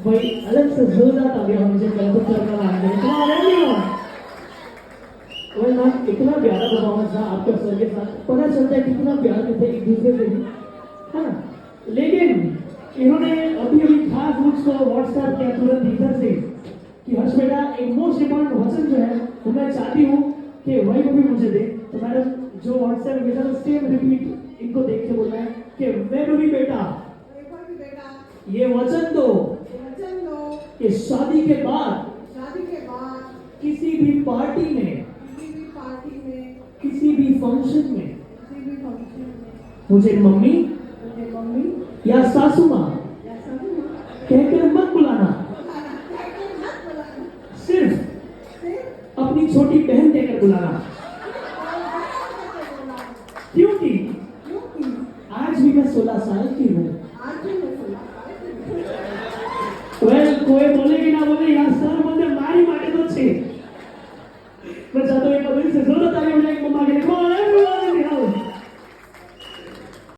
भाई अलग से जोरदार तालियां मुझे वेलकम करना है। भाई मैम इतना प्यारा परफॉर्मेंस था आपके सर के साथ, पता चलता है कितना प्यार करते एक दूसरे से भी, है ना। लेकिन इन्होंने अभी अभी खास मुझको व्हाट्सएप किया तुरंत इधर से कि हर्ष बेटा एक मोस्ट इम्पोर्टेंट वचन जो है वो मैं चाहती हूँ कि वही को भी मुझे दे। तो मैडम जो व्हाट्सएप भेजा तो सेम रिपीट इनको देख के बोलना है कि वैभवी बेटा ये वचन दो कि शादी के बाद किसी भी पार्टी में किसी भी फंक्शन में मुझे मम्मी या सासू माँ कहकर मत बुलाना, सिर्फ अपनी छोटी बहन कहकर बुलाना। क्योंकि आज भी मैं 16 साल की हूँ। कोई बोले कि ना बोले